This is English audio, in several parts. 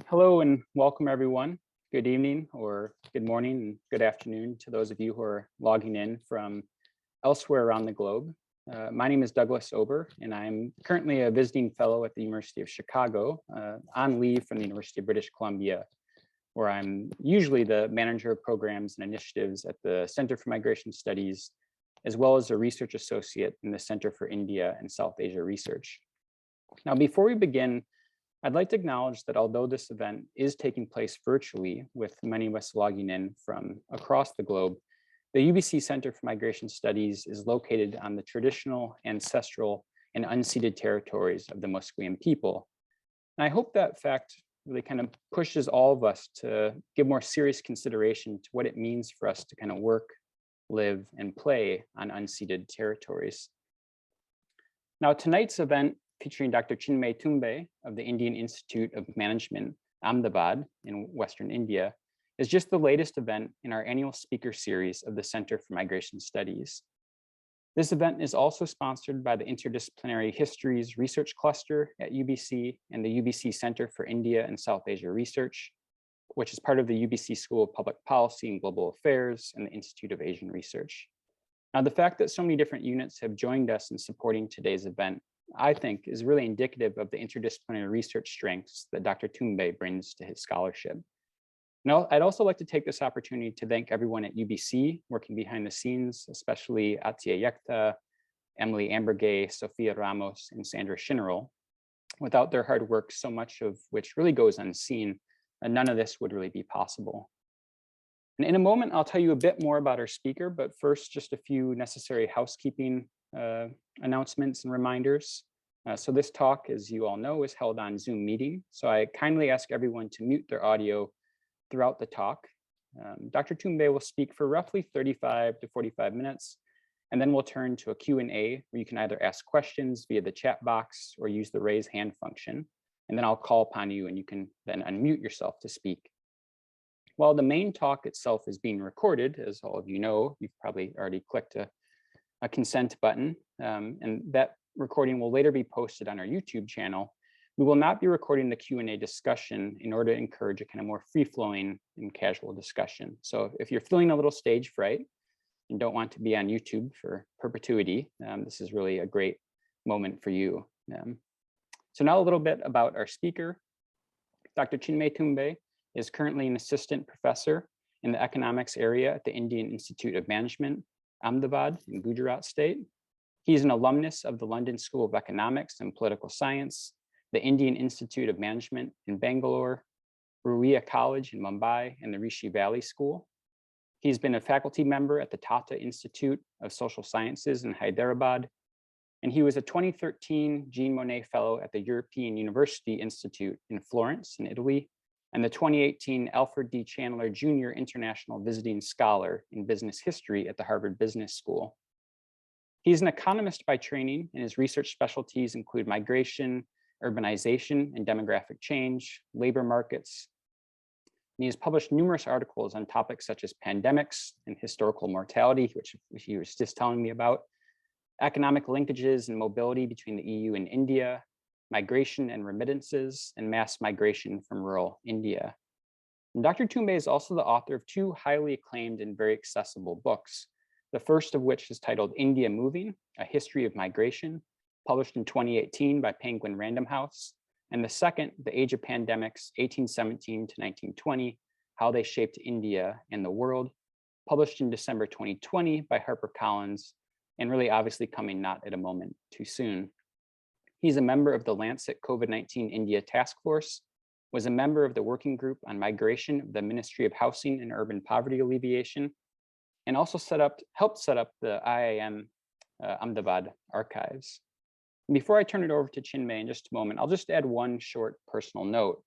Hello and welcome everyone. Good evening or good morning and good afternoon to those of you who are logging in from elsewhere around the globe. My name is Douglas Ober and I'm currently a visiting fellow at the University of Chicago on leave from the University of British Columbia, where I'm usually the manager of programs and initiatives at the Center for Migration Studies, as well as a research associate in the Center for India and South Asia Research. Now, before we begin, I'd like to acknowledge that although this event is taking place virtually, with many of us logging in from across the globe, the UBC Center for Migration Studies is located on the traditional, ancestral, and unceded territories of the Musqueam people. And I hope that fact really kind of pushes all of us to give more serious consideration to what it means for us to kind of work, live, and play on unceded territories. Now, tonight's event featuring Dr. Chinmay Tumbe of the Indian Institute of Management, Ahmedabad in Western India, is just the latest event in our annual speaker series of the Center for Migration Studies. This event is also sponsored by the Interdisciplinary Histories Research Cluster at UBC and the UBC Center for India and South Asia Research, which is part of the UBC School of Public Policy and Global Affairs and the Institute of Asian Research. Now, the fact that so many different units have joined us in supporting today's event, I think, is really indicative of the interdisciplinary research strengths that Dr. Tumbe brings to his scholarship. Now, I'd also like to take this opportunity to thank everyone at UBC working behind the scenes, especially Atia Yekta, Emily Ambergay, Sophia Ramos, and Sandra Shinnerl. Without their hard work, so much of which really goes unseen, and none of this would really be possible. And in a moment, I'll tell you a bit more about our speaker, but first, just a few necessary housekeeping announcements and reminders. So this talk, as you all know, is held on Zoom meeting. So I kindly ask everyone to mute their audio throughout the talk. Dr. Tumbe will speak for roughly 35 to 45 minutes, and then we'll turn to a Q&A where you can either ask questions via the chat box or use the raise hand function. And then I'll call upon you and you can then unmute yourself to speak. While the main talk itself is being recorded, as all of you know, you've probably already clicked a consent button, and that recording will later be posted on our YouTube channel. We will not be recording the Q&A discussion in order to encourage a kind of more free-flowing and casual discussion. So if you're feeling a little stage fright and don't want to be on YouTube for perpetuity, this is really a great moment for you. So now a little bit about our speaker. Dr. Chinmay Tumbe is currently an assistant professor in the economics area at the Indian Institute of Management, Ahmedabad in Gujarat state. He's an alumnus of the London School of Economics and Political Science, the Indian Institute of Management in Bangalore, Ruia College in Mumbai, and the Rishi Valley School. He's been a faculty member at the Tata Institute of Social Sciences in Hyderabad, and he was a 2013 Jean Monnet Fellow at the European University Institute in Florence in Italy, and the 2018 Alfred D. Chandler Jr. International Visiting Scholar in Business History at the Harvard Business School. He's an economist by training, and his research specialties include migration, urbanization and demographic change, labor markets. And he has published numerous articles on topics such as pandemics and historical mortality, which he was just telling me about, economic linkages and mobility between the EU and India, migration and remittances, and mass migration from rural India. And Dr. Tumbe is also the author of two highly acclaimed and very accessible books, the first of which is titled India Moving, A History of Migration, published in 2018 by Penguin Random House, and the second, The Age of Pandemics, 1817 to 1920, How They Shaped India and the World, published in December 2020 by HarperCollins, and really obviously coming not at a moment too soon. He's a member of the Lancet COVID-19 India Task Force, was a member of the Working Group on Migration of the Ministry of Housing and Urban Poverty Alleviation, and also helped set up the IIM Ahmedabad archives. And before I turn it over to Chinmay in just a moment, I'll just add one short personal note.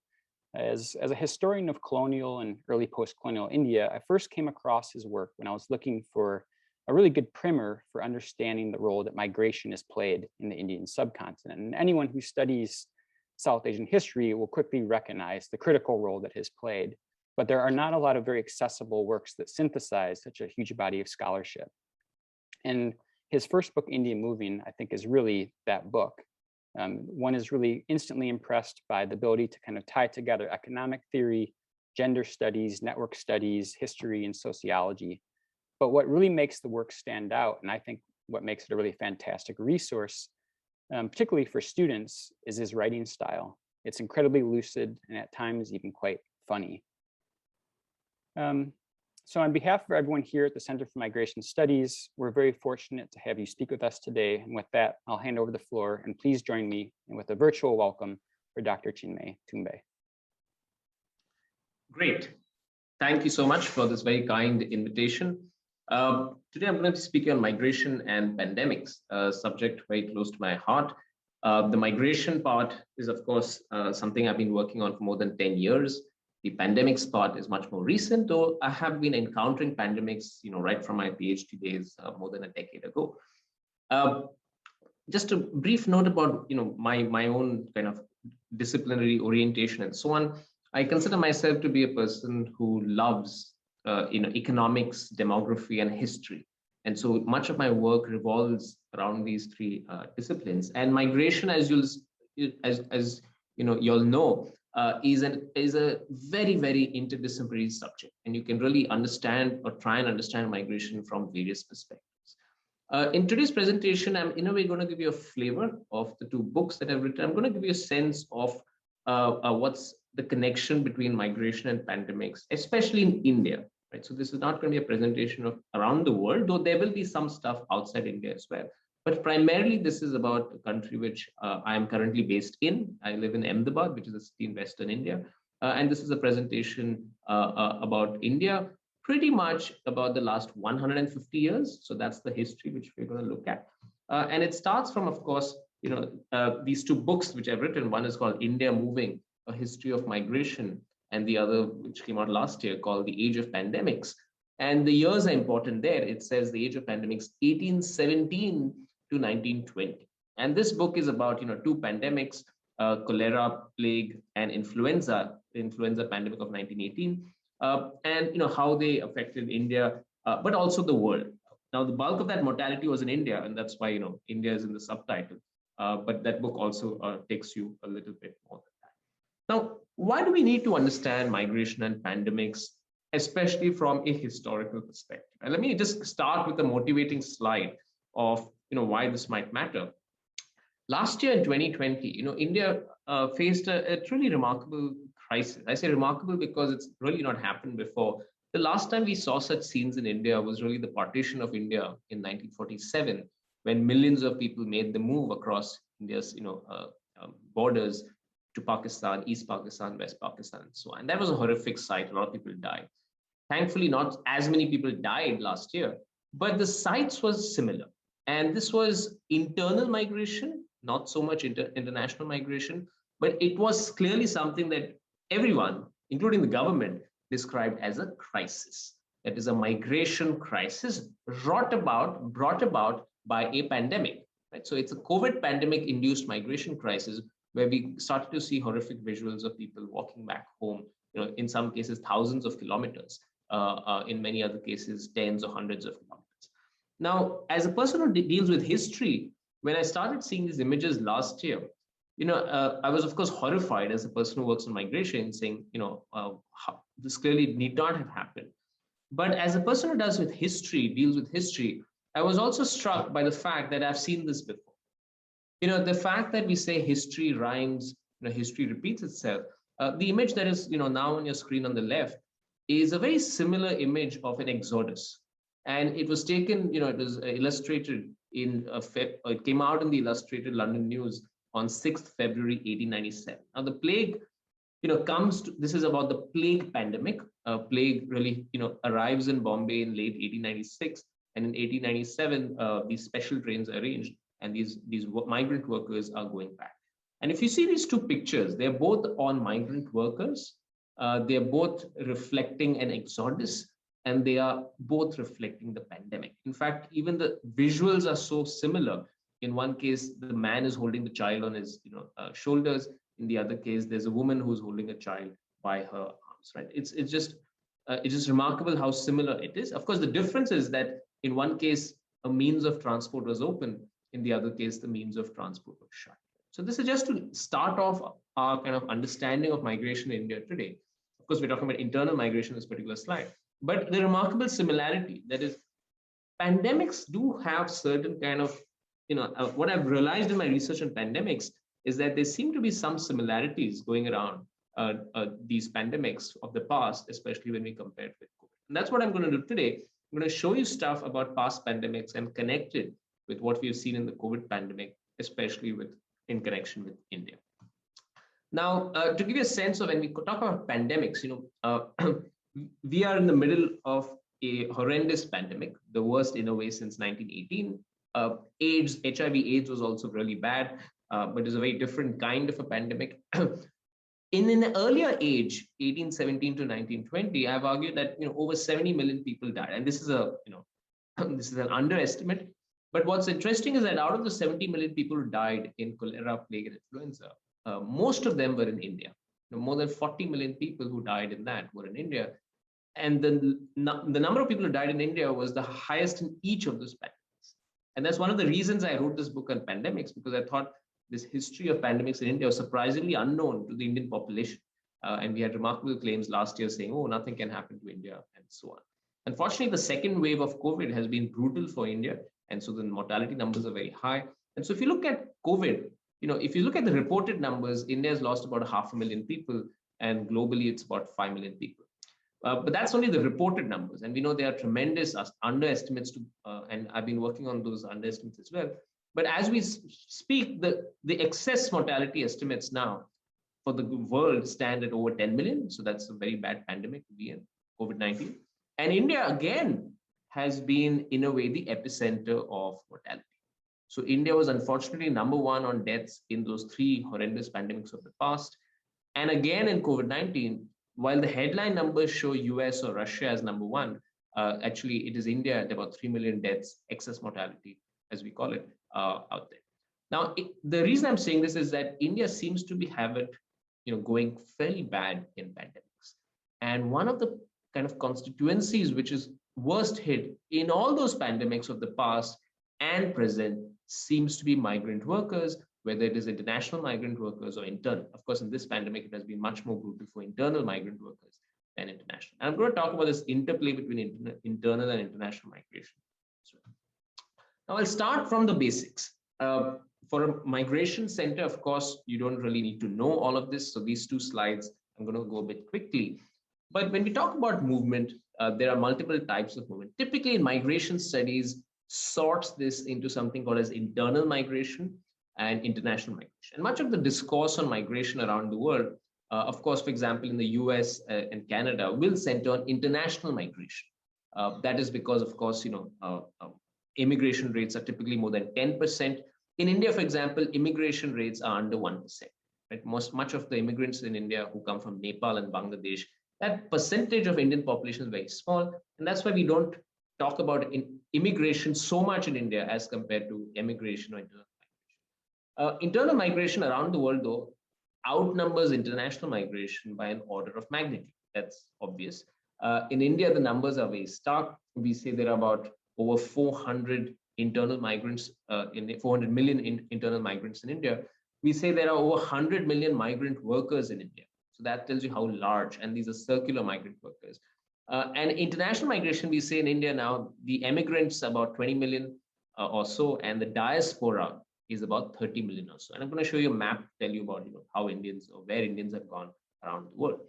As a historian of colonial and early post-colonial India, I first came across his work when I was looking for a really good primer for understanding the role that migration has played in the Indian subcontinent. And anyone who studies South Asian history will quickly recognize the critical role that has played. But there are not a lot of very accessible works that synthesize such a huge body of scholarship. And his first book, India Moving, I think is really that book. One is really instantly impressed by the ability to kind of tie together economic theory, gender studies, network studies, history, and sociology. But what really makes the work stand out, and I think what makes it a really fantastic resource, particularly for students, is his writing style. It's incredibly lucid and at times even quite funny. So on behalf of everyone here at the Center for Migration Studies, we're very fortunate to have you speak with us today. And with that, I'll hand over the floor, and please join me with a virtual welcome for Dr. Chinmay Tumbe. Great. Thank you so much for this very kind invitation. Today, I'm going to be speaking on migration and pandemics, a subject very close to my heart. The migration part is, of course, something I've been working on for more than 10 years. The pandemics part is much more recent, though I have been encountering pandemics, right from my PhD days more than a decade ago. Just a brief note about, my own kind of disciplinary orientation and so on. I consider myself to be a person who loves, economics, demography, and history. And so much of my work revolves around these three disciplines. And migration, as you'll know, is a very, very interdisciplinary subject, and you can really understand or try and understand migration from various perspectives. In today's presentation, I'm in a way going to give you a flavor of the two books that I've written. I'm going to give you a sense of what's the connection between migration and pandemics, especially in India. Right? So this is not going to be a presentation of around the world, though there will be some stuff outside India as well. But primarily, this is about a country which I am currently based in. I live in Ahmedabad, which is a city in Western India. And this is a presentation about India, pretty much about the last 150 years. So that's the history which we're going to look at. And it starts from, of course, these two books which I've written. One is called India Moving, A History of Migration, and the other, which came out last year, called The Age of Pandemics. And the years are important there. It says the age of pandemics, 1817 to 1920. And this book is about, two pandemics, cholera, plague, and influenza pandemic of 1918, and, how they affected India, but also the world. Now, the bulk of that mortality was in India, and that's why, India is in the subtitle. But that book also takes you a little bit more than that. Now, why do we need to understand migration and pandemics, especially from a historical perspective? And let me just start with a motivating slide of why this might matter. Last year in 2020, India faced a truly remarkable crisis. I say remarkable because it's really not happened before. The last time we saw such scenes in India was really the partition of India in 1947, when millions of people made the move across India's borders to Pakistan, East Pakistan, West Pakistan, and so on. And that was a horrific sight. A lot of people died. Thankfully, not as many people died last year, but the sights was similar. And this was internal migration, not so much international migration, but it was clearly something that everyone, including the government, described as a crisis. That is a migration crisis brought about by a pandemic. Right? So it's a COVID pandemic-induced migration crisis where we started to see horrific visuals of people walking back home, in some cases, thousands of kilometers, in many other cases, tens or hundreds of kilometers. Now, as a person who deals with history, when I started seeing these images last year, I was, of course, horrified as a person who works on migration, saying, this clearly need not have happened. But as a person who deals with history, I was also struck by the fact that I've seen this before. The fact that we say history rhymes, history repeats itself. The image that is, now on your screen on the left is a very similar image of an exodus. And it was taken, it was illustrated it came out in the Illustrated London News on 6th February, 1897. Now the plague, this is about the plague pandemic. Plague really, arrives in Bombay in late 1896. And in 1897, these special trains are arranged and these migrant workers are going back. And if you see these two pictures, they're both on migrant workers. They're both reflecting an exodus, and they are both reflecting the pandemic. In fact, even the visuals are so similar. In one case, the man is holding the child on his shoulders. In the other case, there's a woman who's holding a child by her arms. Right? It's just remarkable how similar it is. Of course, the difference is that in one case, a means of transport was open. In the other case, the means of transport was shut. So this is just to start off our kind of understanding of migration in India today. Of course, we're talking about internal migration in this particular slide, but the remarkable similarity, that is, pandemics do have certain kind of, what I've realized in my research on pandemics is that there seem to be some similarities going around these pandemics of the past, especially when we compare it with COVID. And that's what I'm going to do today. I'm going to show you stuff about past pandemics and connect it with what we've seen in the COVID pandemic, especially in connection with India. Now, to give you a sense of when we talk about pandemics, we are in the middle of a horrendous pandemic, the worst in a way since 1918. AIDS, HIV/AIDS was also really bad, but it's a very different kind of a pandemic. In an earlier age, 1817 to 1920, I've argued that over 70 million people died, and this is this is an underestimate. But what's interesting is that out of the 70 million people who died in cholera, plague, and influenza, most of them were in India. More than 40 million people who died in that were in India. And the number of people who died in India was the highest in each of those pandemics. And that's one of the reasons I wrote this book on pandemics, because I thought this history of pandemics in India was surprisingly unknown to the Indian population. And we had remarkable claims last year saying, oh, nothing can happen to India, and so on. Unfortunately, the second wave of COVID has been brutal for India. And so the mortality numbers are very high. And so if you look at COVID, if you look at the reported numbers, India has lost about 500,000 people, and globally it's about 5 million people. But that's only the reported numbers. And we know there are tremendous underestimates, and I've been working on those underestimates as well. But as we speak, the excess mortality estimates now for the world stand at over 10 million. So that's a very bad pandemic to be in, COVID-19. And India, again, has been, in a way, the epicenter of mortality. So India was unfortunately number one on deaths in those three horrendous pandemics of the past. And again, in COVID-19, while the headline numbers show US or Russia as number one, actually it is India at about 3 million deaths, excess mortality, as we call it, out there. Now, the reason I'm saying this is that India seems to have it, going fairly bad in pandemics. And one of the kind of constituencies which is worst hit in all those pandemics of the past and present seems to be migrant workers, whether it is international migrant workers or internal. Of course, in this pandemic, it has been much more brutal for internal migrant workers than international. And I'm going to talk about this interplay between internal and international migration. So, now I'll start from the basics. For a migration center, of course, you don't really need to know all of this. So these two slides, I'm going to go a bit quickly. But when we talk about movement, there are multiple types of movement. Typically in migration studies, sorts this into something called as internal migration and international migration. And much of the discourse on migration around the world, of course, for example, in the US and Canada, will center on international migration. That is because, of course, immigration rates are typically more than 10%. In India, for example, immigration rates are under 1%. Right? Much of the immigrants in India who come from Nepal and Bangladesh, that percentage of Indian population is very small. And that's why we don't talk about immigration so much in India as compared to immigration or internal migration. Internal migration around the world, though, outnumbers international migration by an order of magnitude. That's obvious. In India, the numbers are very stark. We say there are about over 400 internal migrants, 400 million internal migrants in India. We say there are over 100 million migrant workers in India. So that tells you how large, and these are circular migrant workers. And international migration, we say in India now, the emigrants about 20 million or so, and the diaspora is about 30 million or so. And I'm going to show you a map to tell you about how Indians or where Indians have gone around the world.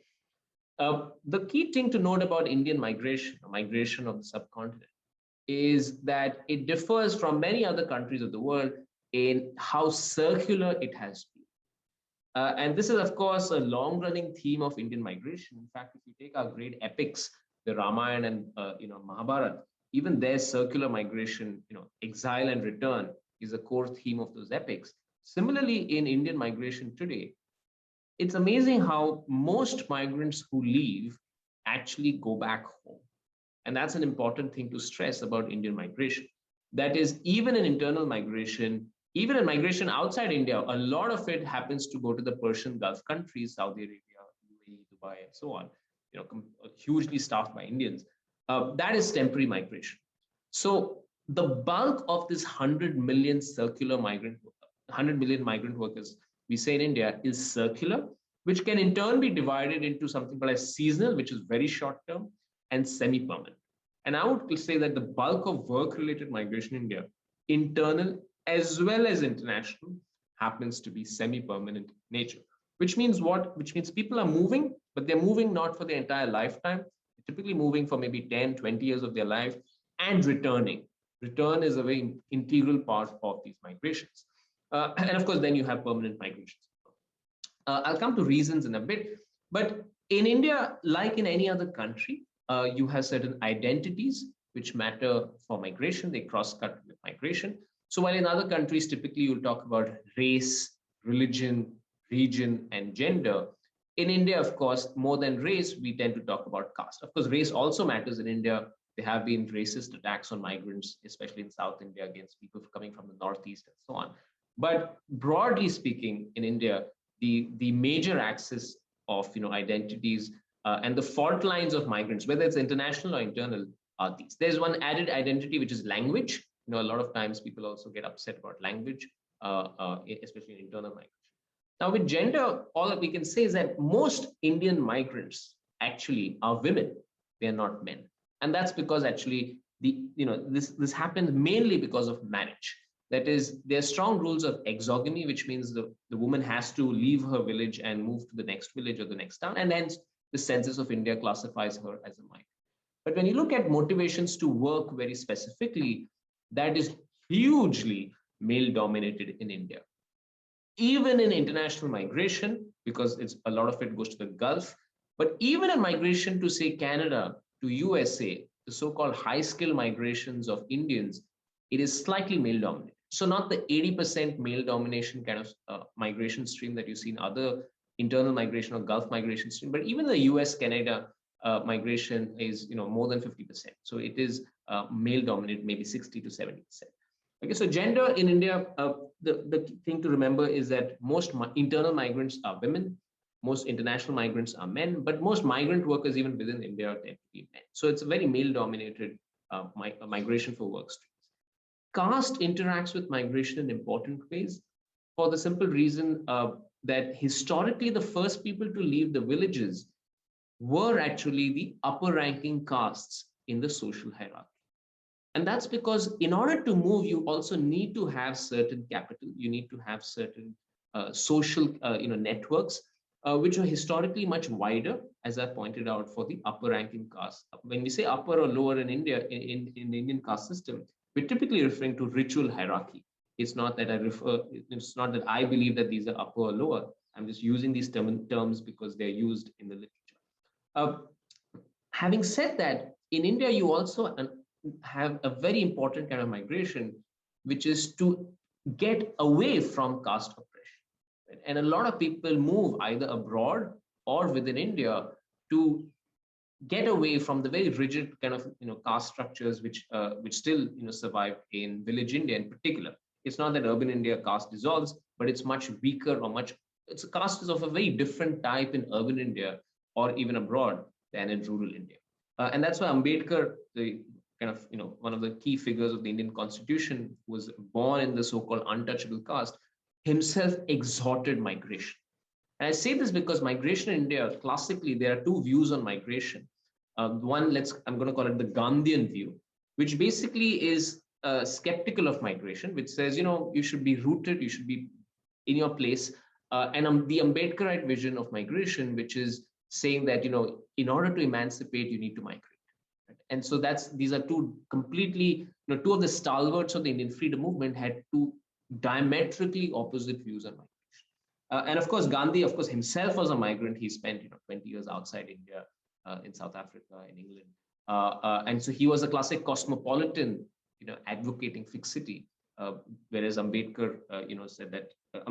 The key thing to note about Indian migration, or migration of the subcontinent, is that it differs from many other countries of the world in how circular it has been. And this is, of course, a long-running theme of Indian migration. In fact, if you take our great epics, the Ramayana and Mahabharata, even their circular migration, exile and return, is a core theme of those epics. Similarly, in Indian migration today, it's amazing how most migrants who leave actually go back home. And that's an important thing to stress about Indian migration. That is, even in internal migration, even in migration outside India, a lot of it happens to go to the Persian Gulf countries, Saudi Arabia, UAE, Dubai, and so on, hugely staffed by Indians. That is temporary migration. So the bulk of this 100 million circular migrant, 100 million migrant workers we say in India is circular, which can in turn be divided into something called as seasonal, which is very short term, and semi-permanent. And I would say that the bulk of work-related migration in India, internal as well as international, happens to be semi-permanent nature. Which means what? Which means people are moving, but they're moving not for their entire lifetime. They're typically moving for maybe 10, 20 years of their life and returning. Return is a very integral part of these migrations. And of course, then you have permanent migrations. I'll come to reasons in a bit, but in India, like in any other country, you have certain identities which matter for migration. They cross-cut with migration. So while in other countries, typically you'll talk about race, religion, region, and gender. In India, of course, more than race, we tend to talk about caste. Of course, race also matters in India. There have been racist attacks on migrants, especially in South India, against people coming from the Northeast and so on. But broadly speaking, in India, the major axis of identities and the fault lines of migrants, whether it's international or internal, are these. There's one added identity, which is language. A lot of times people also get upset about language, especially in internal migration. Now, with gender, all that we can say is that most Indian migrants actually are women. They are not men. And that's because actually this happens mainly because of marriage. That is, there are strong rules of exogamy, which means the woman has to leave her village and move to the next village or the next town. And hence, the census of India classifies her as a migrant. But when you look at motivations to work very specifically, that is hugely male-dominated in India. Even in international migration, because a lot of it goes to the Gulf, but even in migration to, say, Canada, to USA, the so-called high-skill migrations of Indians, it is slightly male-dominated. So not the 80% male domination kind of migration stream that you see in other internal migration or Gulf migration stream, but even the US-Canada migration is more than 50%. So it is male-dominated, maybe 60 to 70%. Okay, so gender in India, the thing to remember is that most internal migrants are women, most international migrants are men, but most migrant workers even within India tend to be men. So it's a very male-dominated migration for work streams. Caste interacts with migration in important ways for the simple reason that historically the first people to leave the villages were actually the upper ranking castes in the social hierarchy. And that's because in order to move, you also need to have certain capital. You need to have certain social networks, which are historically much wider, as I pointed out, for the upper ranking caste. When we say upper or lower in India, in the Indian caste system, we're typically referring to ritual hierarchy. It's not that it's not that I believe that these are upper or lower. I'm just using these terms because they're used in the literature. Having said that, in India, you also have a very important kind of migration, which is to get away from caste oppression. And a lot of people move either abroad or within India to get away from the very rigid kind of caste structures which still survive in village India in particular. It's not that urban India caste dissolves, but it's much weaker or it's a caste is of a very different type in urban India or even abroad than in rural India. And that's why Ambedkar, the kind of one of the key figures of the Indian Constitution, was born in the so-called untouchable caste, himself exhorted migration. And I say this because migration in India, classically, there are two views on migration. One, I'm going to call it the Gandhian view, which basically is skeptical of migration, which says, you should be rooted, you should be in your place. And the Ambedkarite vision of migration, which is saying that, in order to emancipate, you need to migrate. Right? And so these are two completely, two of the stalwarts of the Indian freedom movement had two diametrically opposite views on migration. And of course, Gandhi, himself was a migrant. He spent 20 years outside India, in South Africa, in England. And so he was a classic cosmopolitan, advocating fixity, whereas Ambedkar, said that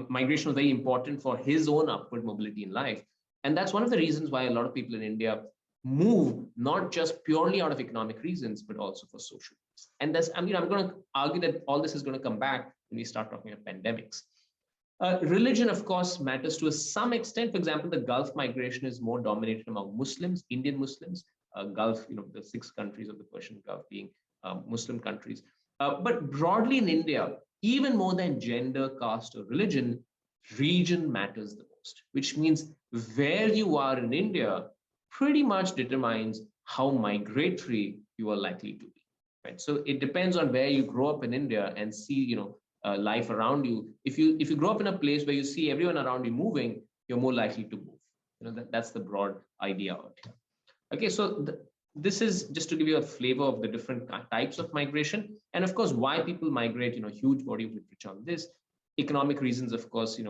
migration was very important for his own upward mobility in life. And that's one of the reasons why a lot of people in India move, not just purely out of economic reasons, but also for social reasons. And I'm going to argue that all this is going to come back when we start talking about pandemics. Religion, of course, matters to some extent. For example, the Gulf migration is more dominated among Muslims, Indian Muslims. Gulf, the 6 countries of the Persian Gulf being Muslim countries. But broadly in India, even more than gender, caste, or religion, region matters the most, which means where you are in India pretty much determines how migratory you are likely to be, right? So it depends on where you grow up in India and see, life around you. If you grow up in a place where you see everyone around you moving, you're more likely to move. That's the broad idea out here. Okay, so this is just to give you a flavor of the different types of migration, and of course why people migrate. Huge body of literature on this. Economic reasons, of course,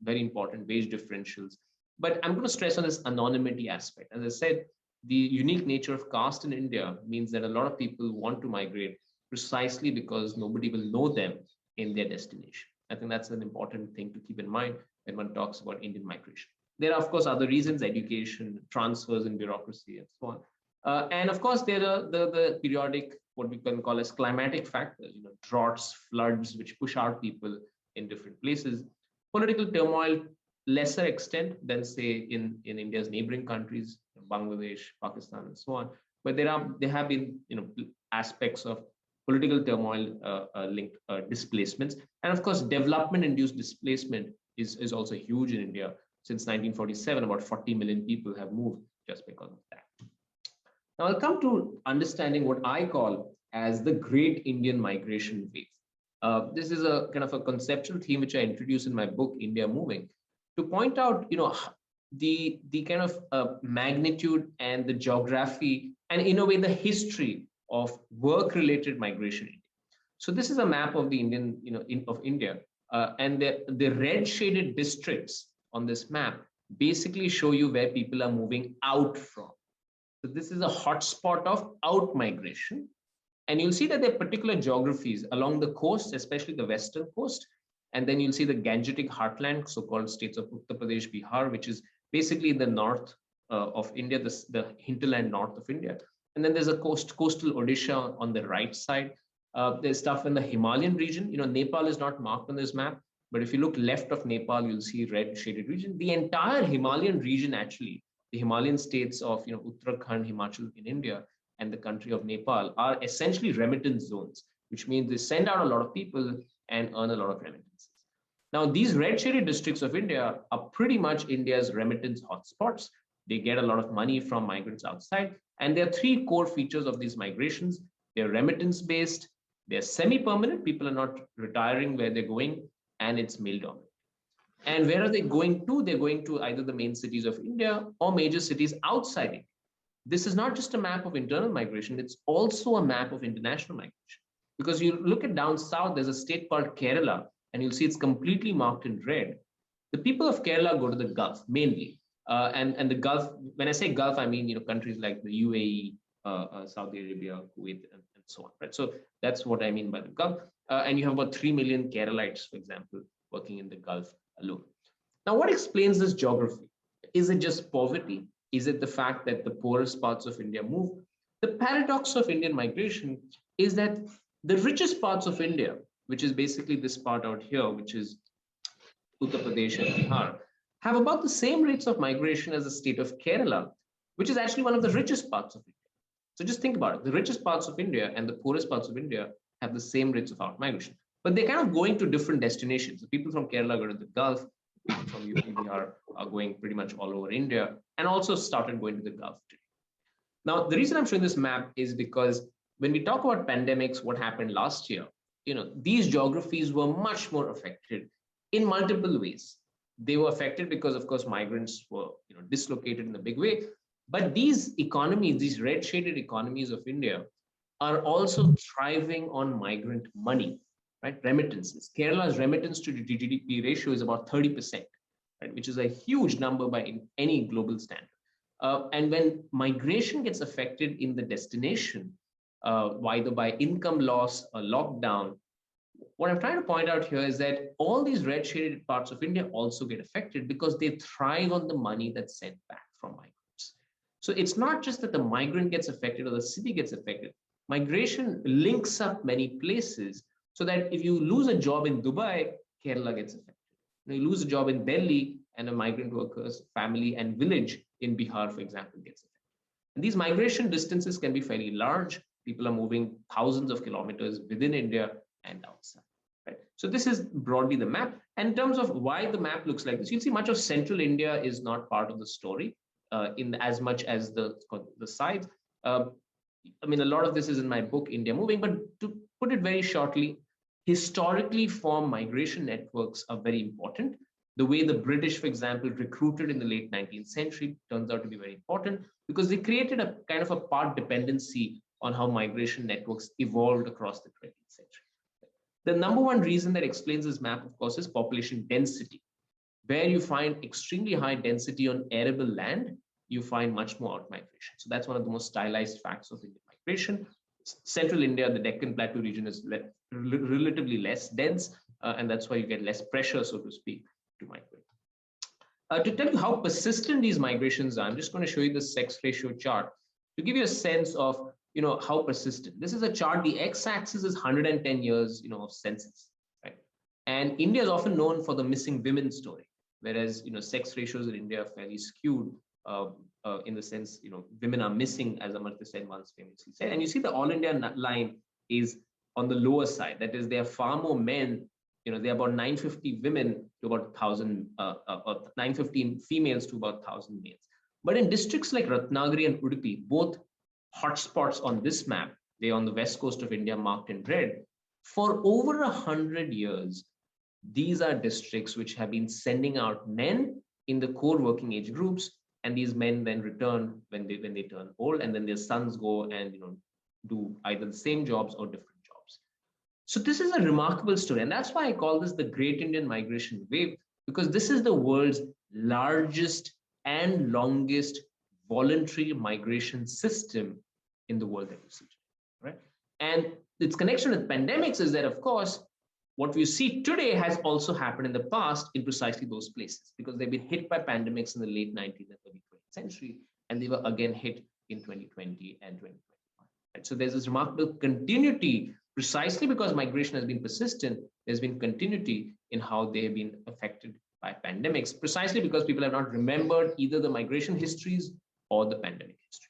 very important, wage differentials. But I'm going to stress on this anonymity aspect. As I said, the unique nature of caste in India means that a lot of people want to migrate precisely because nobody will know them in their destination. I think that's an important thing to keep in mind when one talks about Indian migration. There are, of course, other reasons: education, transfers in bureaucracy, and so on. And of course, there are the periodic, what we can call as climatic factors, droughts, floods, which push out people in different places. Political turmoil, lesser extent than, say, in India's neighboring countries, Bangladesh, Pakistan, and so on. But there have been aspects of political turmoil linked displacements. And of course, development-induced displacement is also huge in India. Since 1947, about 40 million people have moved just because of that. Now I'll come to understanding what I call as the Great Indian Migration Wave. This is a kind of a conceptual theme which I introduce in my book, India Moving, to point out, the kind of magnitude and the geography and, in a way, the history of work-related migration. So this is a map of the of India, and the red shaded districts on this map basically show you where people are moving out from. So this is a hotspot of out migration. And you'll see that there are particular geographies along the coast, especially the western coast. And then you'll see the Gangetic heartland, so-called states of Uttar Pradesh, Bihar, which is basically the north of India, the hinterland north of India. And then there's a coastal Odisha on the right side. There's stuff in the Himalayan region. Nepal is not marked on this map, but if you look left of Nepal, you'll see red shaded region. The entire Himalayan region, actually, the Himalayan states of Uttarakhand, Himachal in India, and the country of Nepal are essentially remittance zones, which means they send out a lot of people and earn a lot of remittances. Now, these red shaded districts of India are pretty much India's remittance hotspots. They get a lot of money from migrants outside. And there are three core features of these migrations. They're remittance based, they're semi-permanent, people are not retiring where they're going, and it's male dominant. And where are they going to? They're going to either the main cities of India or major cities outside India. This is not just a map of internal migration, it's also a map of international migration. Because you look at down south, there's a state called Kerala, and you'll see it's completely marked in red. The people of Kerala go to the Gulf mainly. And the Gulf, when I say Gulf, I mean countries like the UAE, Saudi Arabia, Kuwait, and so on. Right? So that's what I mean by the Gulf. And you have about 3 million Keralites, for example, working in the Gulf alone. Now, what explains this geography? Is it just poverty? Is it the fact that the poorest parts of India move? The paradox of Indian migration is that the richest parts of India, which is basically this part out here, which is Uttar Pradesh and Bihar, have about the same rates of migration as the state of Kerala, which is actually one of the richest parts of India. So just think about it. The richest parts of India and the poorest parts of India have the same rates of out migration, but they're kind of going to different destinations. The people from Kerala go to the Gulf, people from UP Bihar are going pretty much all over India, and also started going to the Gulf too. Now, the reason I'm showing this map is because when we talk about pandemics, what happened last year, these geographies were much more affected in multiple ways. They were affected because, of course, migrants were dislocated in a big way. But these economies, these red shaded economies of India, are also thriving on migrant money, right? Remittances. Kerala's remittance to GDP ratio is about 30%, right? Which is a huge number by any global standard. And when migration gets affected in the destination, either by income loss or lockdown, what I'm trying to point out here is that all these red shaded parts of India also get affected because they thrive on the money that's sent back from migrants. So it's not just that the migrant gets affected or the city gets affected. Migration links up many places so that if you lose a job in Dubai, Kerala gets affected. You lose a job in Delhi and a migrant worker's family and village in Bihar, for example, gets affected. And these migration distances can be fairly large. People are moving thousands of kilometers within India and outside. Right? So this is broadly the map. And in terms of why the map looks like this, you'll see much of central India is not part of the story in as much as the sides. I mean, a lot of this is in my book, India Moving, but to put it very shortly, historically formed migration networks are very important. The way the British, for example, recruited in the late 19th century turns out to be very important because they created a kind of a part dependency on how migration networks evolved across the 20th century. The number one reason that explains this map, of course, is population density. Where you find extremely high density on arable land, you find much more out-migration. So that's one of the most stylized facts of Indian migration. Central India, the Deccan Plateau region is relatively less dense, and that's why you get less pressure, so to speak, to migrate. To tell you how persistent these migrations are, I'm just going to show you the sex ratio chart to give you a sense of how persistent. This is a chart. The x-axis is 110 years of census, right? And India is often known for the missing women story, whereas sex ratios in India are fairly skewed in the sense women are missing, as Amartya Sen once famously said. And you see the all India line is on the lower side. That is, there are far more men. There are about 950 women to about 1,000, or 950 females to about 1,000 males. But in districts like Ratnagiri and Udupi, both hotspots on this map, they're on the west coast of India marked in red, for over 100 years, these are districts which have been sending out men in the core working age groups, and these men then return when they turn old, and then their sons go and do either the same jobs or different jobs. So this is a remarkable story, and that's why I call this the Great Indian Migration Wave, because this is the world's largest and longest voluntary migration system in the world that we see today, right? And its connection with pandemics is that, of course, what we see today has also happened in the past in precisely those places, because they've been hit by pandemics in the late 19th and early 20th century, and they were again hit in 2020 and 2021. Right? So there's this remarkable continuity, precisely because migration has been persistent. There's been continuity in how they have been affected by pandemics, precisely because people have not remembered either the migration histories or the pandemic histories.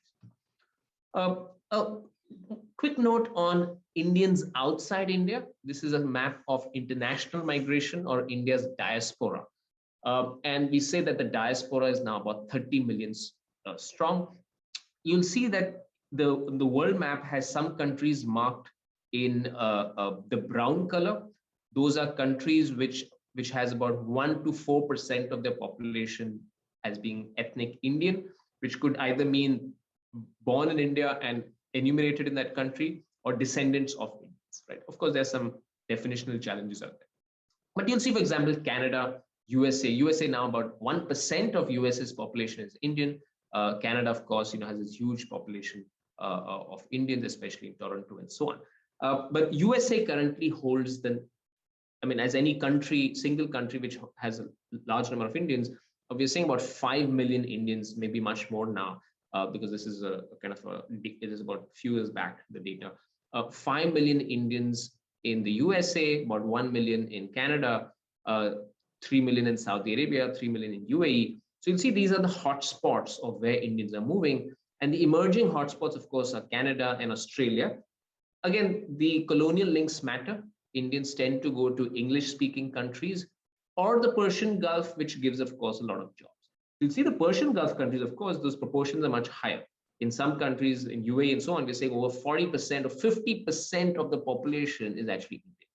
A quick note on Indians outside India. This is a map of international migration, or India's diaspora. And we say that the diaspora is now about 30 million strong. You'll see that the world map has some countries marked in the brown color. Those are countries which has about 1 to 4% of their population as being ethnic Indian, which could either mean born in India and enumerated in that country, or descendants of Indians, right? Of course, there's some definitional challenges out there. But you'll see, for example, Canada, USA now about 1% of US's population is Indian. Canada, of course, has this huge population of Indians, especially in Toronto and so on. But USA currently holds as any country, single country which has a large number of Indians, we're saying about 5 million Indians, maybe much more now, because this is it is about a few years back, the data. 5 million Indians in the USA, about 1 million in Canada, 3 million in Saudi Arabia, 3 million in UAE. So you'll see these are the hotspots of where Indians are moving. And the emerging hotspots, of course, are Canada and Australia. Again, the colonial links matter. Indians tend to go to English-speaking countries or the Persian Gulf, which gives, of course, a lot of jobs. You'll see the Persian Gulf countries, of course, those proportions are much higher. In some countries, in UAE and so on, we're saying over 40% or 50% of the population is actually Indian.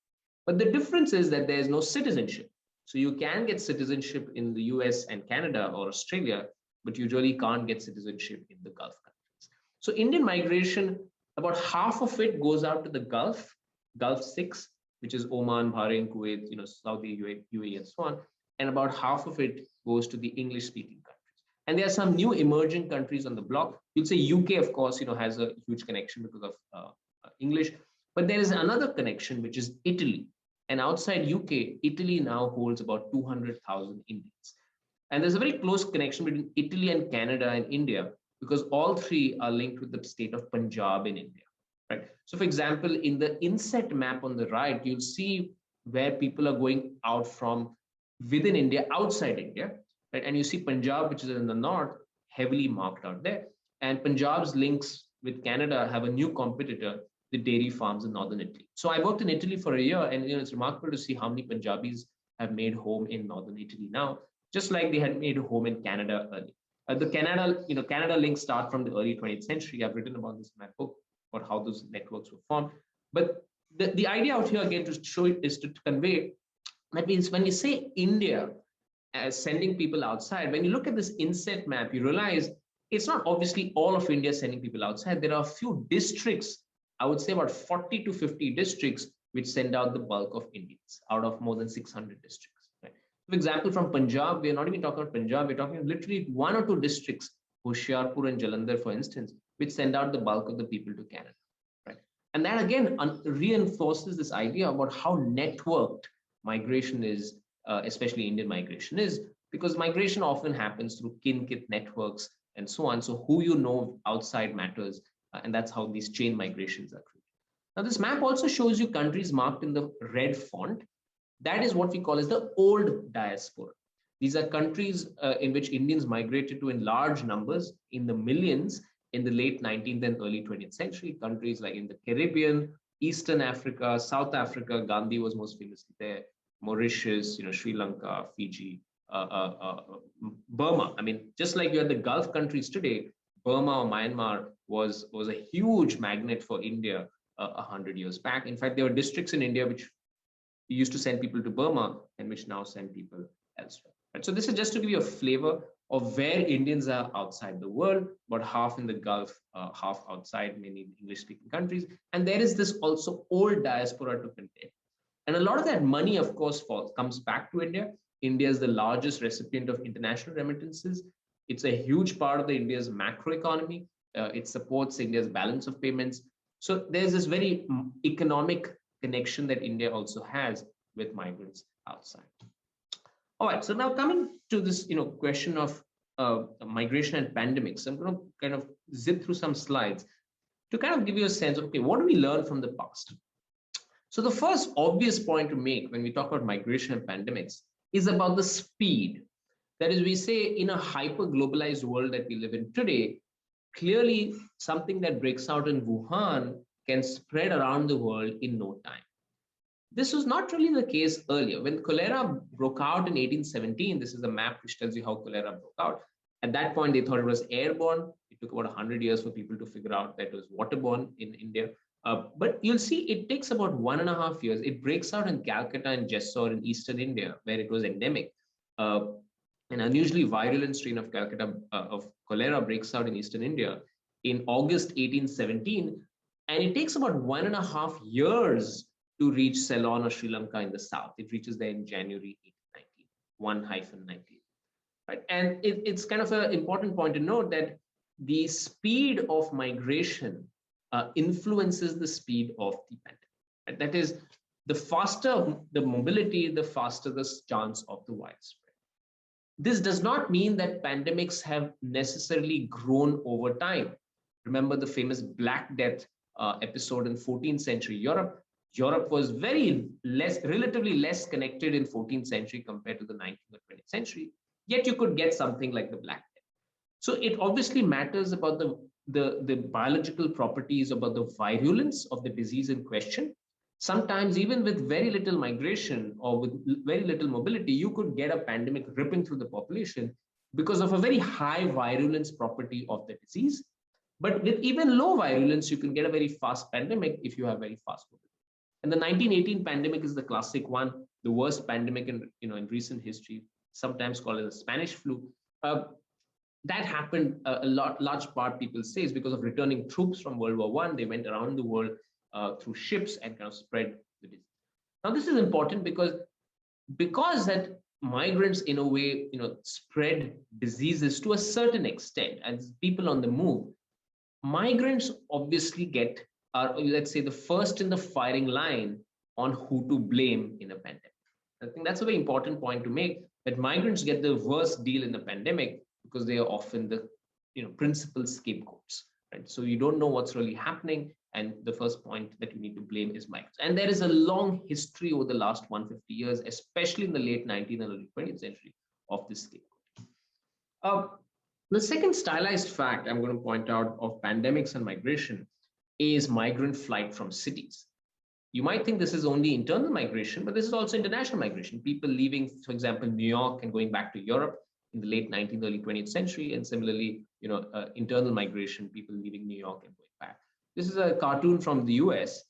But the difference is that there is no citizenship. So you can get citizenship in the US and Canada or Australia, but you really can't get citizenship in the Gulf countries. So Indian migration, about half of it goes out to the Gulf 6, which is Oman, Bahrain, Kuwait, Saudi, UAE, and so on. And about half of it goes to the English-speaking countries. And there are some new emerging countries on the block. You'll say UK, of course, has a huge connection because of English. But there is another connection, which is Italy. And outside UK, Italy now holds about 200,000 Indians. And there's a very close connection between Italy and Canada and India, because all three are linked with the state of Punjab in India. Right. So, for example, in the inset map on the right, you'll see where people are going out from within India, outside India, right? And you see Punjab, which is in the north, heavily marked out there. And Punjab's links with Canada have a new competitor, the dairy farms in northern Italy. So I worked in Italy for a year, and it's remarkable to see how many Punjabis have made home in northern Italy now, just like they had made a home in Canada early. The Canada links start from the early 20th century. I've written about this in my book, about how those networks were formed. But the idea out here again to show it is to convey that means when we say India as sending people outside, when you look at this inset map, you realize it's not obviously all of India sending people outside. There are a few districts, I would say about 40 to 50 districts, which send out the bulk of Indians out of more than 600 districts. Right? For example, from Punjab, we're not even talking about Punjab, we're talking literally 1 or 2 districts, Hoshiarpur and Jalandhar, for instance, which send out the bulk of the people to Canada. Right? And that again reinforces this idea about how networked migration is, especially Indian migration is, because migration often happens through kin-kith networks and so on. So who you know outside matters, and that's how these chain migrations are created. Now, this map also shows you countries marked in the red font. That is what we call as the old diaspora. These are countries in which Indians migrated to in large numbers, in the millions, in the late 19th and early 20th century. Countries like in the Caribbean, Eastern Africa, South Africa, Gandhi was most famously there, Mauritius, Sri Lanka, Fiji, Burma. I mean, just like you had the Gulf countries today, Burma or Myanmar was a huge magnet for India 100 years back. In fact, there were districts in India which used to send people to Burma and which now send people elsewhere. Right? So this is just to give you a flavor of where Indians are outside the world, about half in the Gulf, half outside, many English-speaking countries. And there is this also old diaspora to contain. And a lot of that money, of course, comes back to India. India is the largest recipient of international remittances. It's a huge part of India's macroeconomy. It supports India's balance of payments. So there's this very economic connection that India also has with migrants outside. All right, so now coming to this question of migration and pandemics, I'm going to kind of zip through some slides to kind of give you a sense of, okay, what do we learn from the past? So the first obvious point to make when we talk about migration and pandemics is about the speed. That is, we say in a hyper-globalized world that we live in today, clearly something that breaks out in Wuhan can spread around the world in no time. This was not really the case earlier. When cholera broke out in 1817, this is a map which tells you how cholera broke out. At that point, they thought it was airborne. It took about 100 years for people to figure out that it was waterborne in India. But you'll see it takes about 1.5 years. It breaks out in Calcutta and Jessore in eastern India, where it was endemic. An unusually virulent strain of Calcutta of cholera breaks out in eastern India in August 1817, and it takes about 1.5 years to reach Ceylon or Sri Lanka in the south. It reaches there in January 1819, 1-19. Right? And it's kind of an important point to note that the speed of migration influences the speed of the pandemic. Right? That is, the faster the mobility, the faster the chance of the widespread. This does not mean that pandemics have necessarily grown over time. Remember the famous Black Death episode in 14th century Europe. Europe was relatively less connected in 14th century compared to the 19th or 20th century. Yet you could get something like the Black Death. So it obviously matters about the biological properties, about the virulence of the disease in question. Sometimes even with very little migration or with very little mobility, you could get a pandemic ripping through the population because of a very high virulence property of the disease. But with even low virulence, you can get a very fast pandemic if you have very fast mobility. And the 1918 pandemic is the classic one, the worst pandemic in recent history, sometimes called as the Spanish flu. That happened large part, people say, is because of returning troops from World War I. They went around the world through ships and kind of spread the disease. Now, this is important because that migrants, in a way, spread diseases to a certain extent, as people on the move. Migrants obviously are, let's say, the first in the firing line on who to blame in a pandemic. I think that's a very important point to make, that migrants get the worst deal in the pandemic because they are often the principal scapegoats. Right? So you don't know what's really happening, and the first point that you need to blame is migrants. And there is a long history over the last 150 years, especially in the late 19th and early 20th century, of this scapegoat. The second stylized fact I'm going to point out of pandemics and migration is migrant flight from cities. You might think this is only internal migration, but this is also international migration. People leaving, for example, New York and going back to Europe in the late 19th, early 20th century, and similarly, internal migration, people leaving New York and going back. This is a cartoon from the US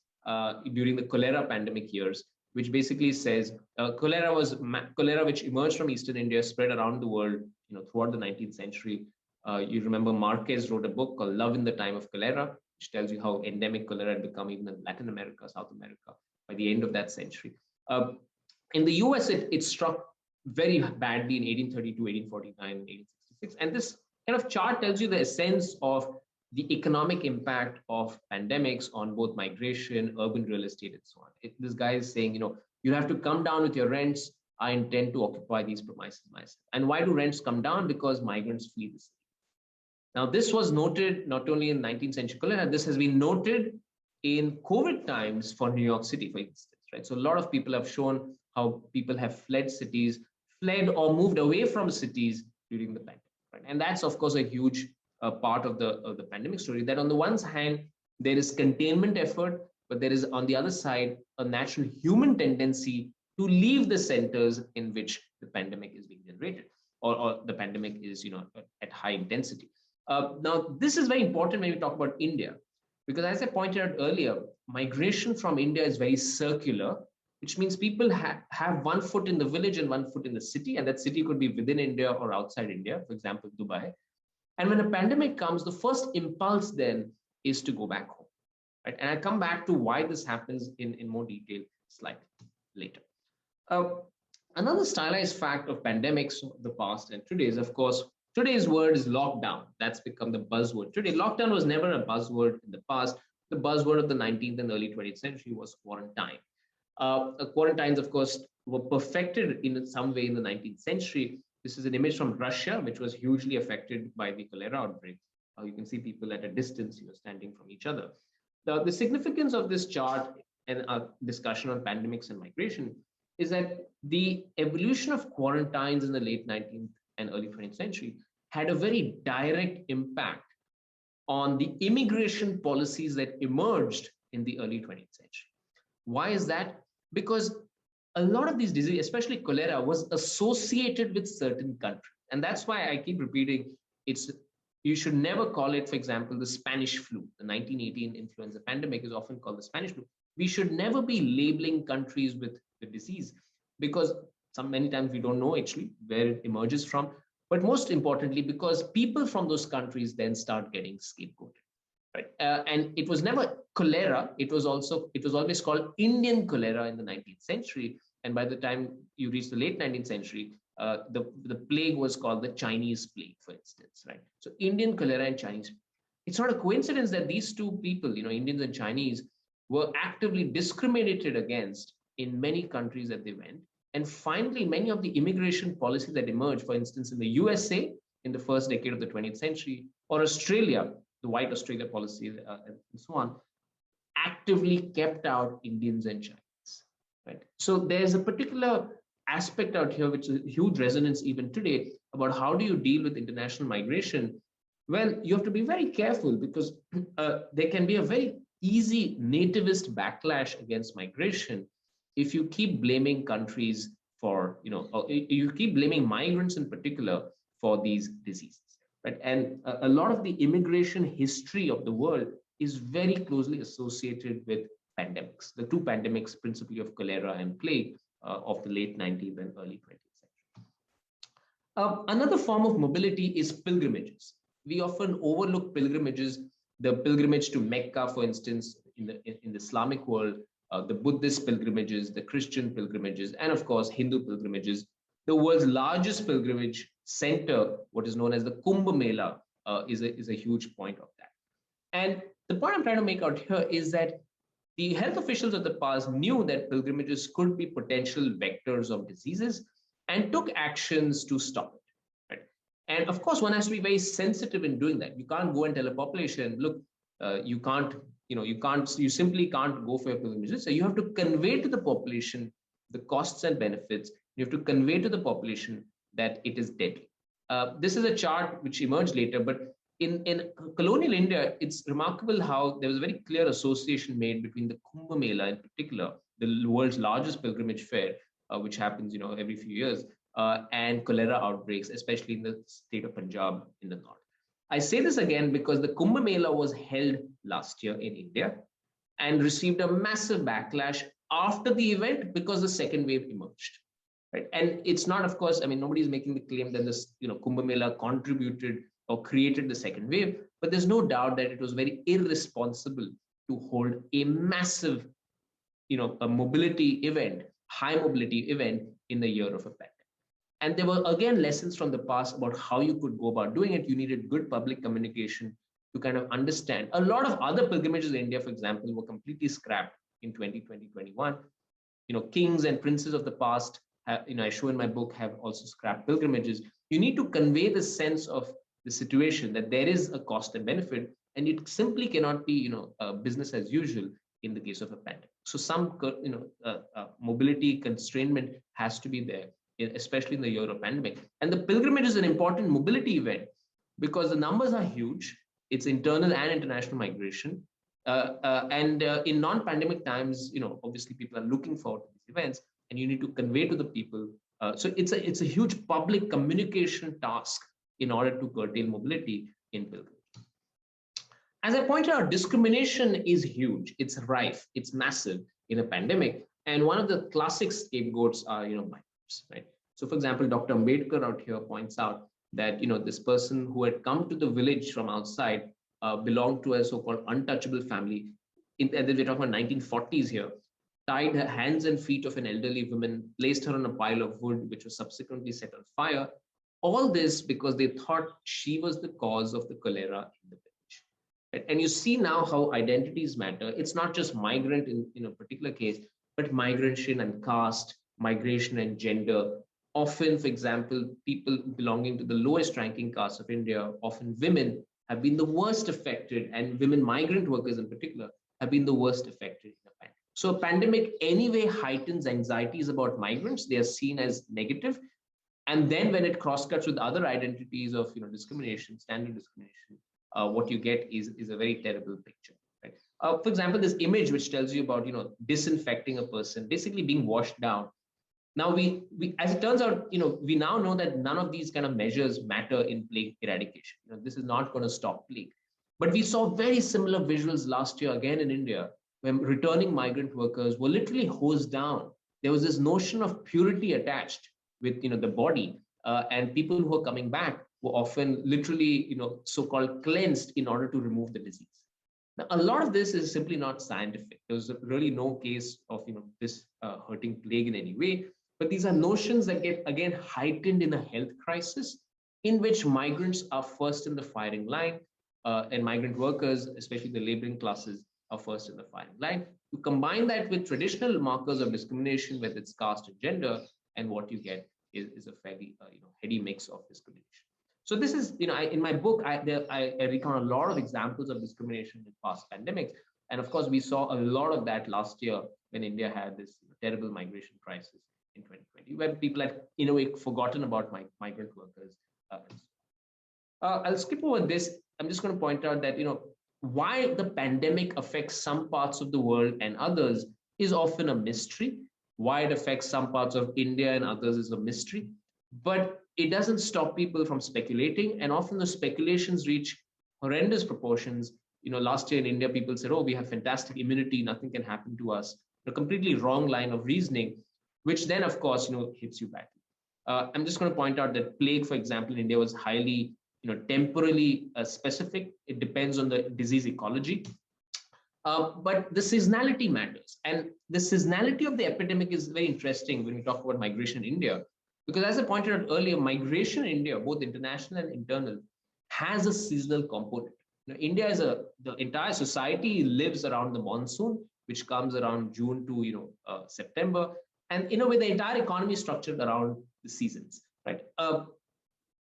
during the cholera pandemic years, which basically says cholera, which emerged from Eastern India, spread around the world, throughout the 19th century. You remember Marquez wrote a book called Love in the Time of Cholera, which tells you how endemic cholera had become even in Latin America, South America, by the end of that century. In the US, it struck very badly in 1832, 1849, and 1866. And this kind of chart tells you the essence of the economic impact of pandemics on both migration, urban real estate, and so on. This guy is saying, you have to come down with your rents. I intend to occupy these premises myself. And why do rents come down? Because migrants flee the city. Now, this was noted not only in 19th century cholera, this has been noted in COVID times for New York City, for instance, right? So a lot of people have shown how people have fled cities, fled or moved away from cities during the pandemic, right? And that's, of course, a huge part of the pandemic story, that on the one hand, there is containment effort, but there is, on the other side, a natural human tendency to leave the centers in which the pandemic is being generated, or the pandemic is, at high intensity. Now, this is very important when we talk about India, because as I pointed out earlier, migration from India is very circular, which means people have one foot in the village and one foot in the city, and that city could be within India or outside India, for example, Dubai. And when a pandemic comes, the first impulse then is to go back home, right? And I come back to why this happens in more detail slightly later. Another stylized fact of pandemics of the past and today is, of course, today's word is lockdown. That's become the buzzword. Today, lockdown was never a buzzword in the past. The buzzword of the 19th and early 20th century was quarantine. Quarantines, of course, were perfected in some way in the 19th century. This is an image from Russia, which was hugely affected by the cholera outbreak. You can see people at a distance, standing from each other. The significance of this chart and our discussion on pandemics and migration is that the evolution of quarantines in the late 19th and early 20th century had a very direct impact on the immigration policies that emerged in the early 20th century. Why is that? Because a lot of these diseases, especially cholera, was associated with certain countries. And that's why I keep repeating, you should never call it, for example, the Spanish flu. The 1918 influenza pandemic is often called the Spanish flu. We should never be labeling countries with the disease, because many times we don't know actually where it emerges from. But most importantly, because people from those countries then start getting scapegoated. Right? And it was never cholera. It was always called Indian cholera in the 19th century. And by the time you reach the late 19th century, the plague was called the Chinese plague, for instance, right? So Indian cholera and Chinese. It's not a coincidence that these two people, Indians and Chinese, were actively discriminated against in many countries that they went. And finally, many of the immigration policies that emerged, for instance, in the USA in the first decade of the 20th century, or Australia, the White Australia policy, and so on, actively kept out Indians and Chinese, right? So there's a particular aspect out here which is a huge resonance even today about how do you deal with international migration. Well, you have to be very careful, because there can be a very easy nativist backlash against migration if you keep blaming countries for, you keep blaming migrants in particular for these diseases, right? And a lot of the immigration history of the world is very closely associated with pandemics, the two pandemics, principally of cholera and plague of the late 19th and early 20th century. Another form of mobility is pilgrimages. We often overlook pilgrimages, the pilgrimage to Mecca, for instance, in the Islamic world, the Buddhist pilgrimages, the Christian pilgrimages, and of course, Hindu pilgrimages. The world's largest pilgrimage center, what is known as the Kumbh Mela, is a huge point of that. And the point I'm trying to make out here is that the health officials of the past knew that pilgrimages could be potential vectors of diseases and took actions to stop it. Right? And of course, one has to be very sensitive in doing that. You can't go and tell a population, look, you simply can't go for your pilgrimages. So you have to convey to the population the costs and benefits. You have to convey to the population that it is deadly. This is a chart which emerged later, but in colonial India, it's remarkable how there was a very clear association made between the Kumbh Mela in particular, the world's largest pilgrimage fair, which happens, every few years, and cholera outbreaks, especially in the state of Punjab in the north. I say this again because the Kumbh Mela was held last year in India and received a massive backlash after the event because the second wave emerged. Right? And it's not, of course, I mean, nobody's making the claim that this, Kumbh Mela contributed or created the second wave, but there's no doubt that it was very irresponsible to hold a massive, a mobility event, high mobility event in the year of a pandemic. And there were, again, lessons from the past about how you could go about doing it. You needed good public communication to kind of understand. A lot of other pilgrimages in India, for example, were completely scrapped in 2020, 21. Kings and princes of the past, I show in my book, have also scrapped pilgrimages. You need to convey the sense of the situation that there is a cost and benefit, and it simply cannot be, business as usual in the case of a pandemic. So some, mobility constrainment has to be there, especially in the year of pandemic. And the pilgrimage is an important mobility event because the numbers are huge. It's internal and international migration. And in non-pandemic times, obviously people are looking forward to these events, and you need to convey to the people. So it's a huge public communication task in order to curtail mobility in pilgrimage. As I pointed out, discrimination is huge. It's rife. It's massive in a pandemic. And one of the classic scapegoats are, migrants, right? So, for example, Dr. Ambedkar out here points out that, this person who had come to the village from outside belonged to a so-called untouchable family. And we're talking about 1940s here. Tied her hands and feet of an elderly woman, placed her on a pile of wood, which was subsequently set on fire. All this because they thought she was the cause of the cholera in the village. Right? And you see now how identities matter. It's not just migrant in a particular case, but migration and caste, migration and gender. Often, for example, people belonging to the lowest ranking caste of India, often women, have been the worst affected, and women migrant workers in particular have been the worst affected in the pandemic. So a pandemic anyway heightens anxieties about migrants. They are seen as negative. And then when it cross-cuts with other identities of discrimination, standard discrimination, what you get is a very terrible picture. Right? For example, this image which tells you about disinfecting a person, basically being washed down. Now we as it turns out, we now know that none of these kind of measures matter in plague eradication. This is not going to stop plague. But we saw very similar visuals last year again in India, when returning migrant workers were literally hosed down. There was this notion of purity attached with the body, and people who are coming back were often literally so-called cleansed in order to remove the disease. Now, a lot of this is simply not scientific. There's really no case of this hurting plague in any way. But these are notions that get again heightened in a health crisis, in which migrants are first in the firing line, and migrant workers, especially the laboring classes, are first in the firing line. You combine that with traditional markers of discrimination, whether it's caste and gender, and what you get is a fairly heady mix of discrimination. So this is, in my book, I recount a lot of examples of discrimination in past pandemics. And of course, we saw a lot of that last year when India had this terrible migration crisis in 2020, where people had, in a way, forgotten about migrant workers. I'll skip over this. I'm just going to point out that, why the pandemic affects some parts of the world and others is often a mystery. Why it affects some parts of India and others is a mystery. But it doesn't stop people from speculating. And often the speculations reach horrendous proportions. Last year in India, people said, oh, we have fantastic immunity, nothing can happen to us. A completely wrong line of reasoning, which then, of course, hits you back. I'm just going to point out that plague, for example, in India was highly temporally specific. It depends on the disease ecology. But the seasonality matters. And the seasonality of the epidemic is very interesting when we talk about migration in India. Because as I pointed out earlier, migration in India, both international and internal, has a seasonal component. India is the entire society lives around the monsoon, which comes around June to September. And in a way, the entire economy is structured around the seasons, right?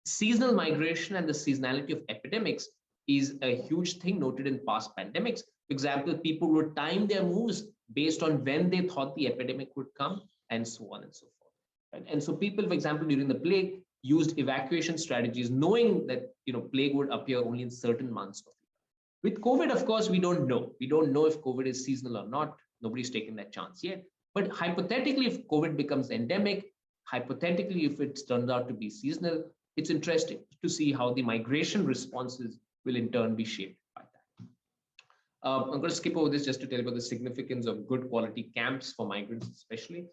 Seasonal migration and the seasonality of epidemics is a huge thing noted in past pandemics. For example, people would time their moves based on when they thought the epidemic would come, and so on and so forth. And so people, for example, during the plague, used evacuation strategies, knowing that plague would appear only in certain months of the year. With COVID, of course, we don't know. We don't know if COVID is seasonal or not. Nobody's taken that chance yet. But hypothetically, if COVID becomes endemic, hypothetically, if it turns out to be seasonal, it's interesting to see how the migration responses will in turn be shaped by that. I'm going to skip over this just to tell you about the significance of good quality camps for migrants, especially.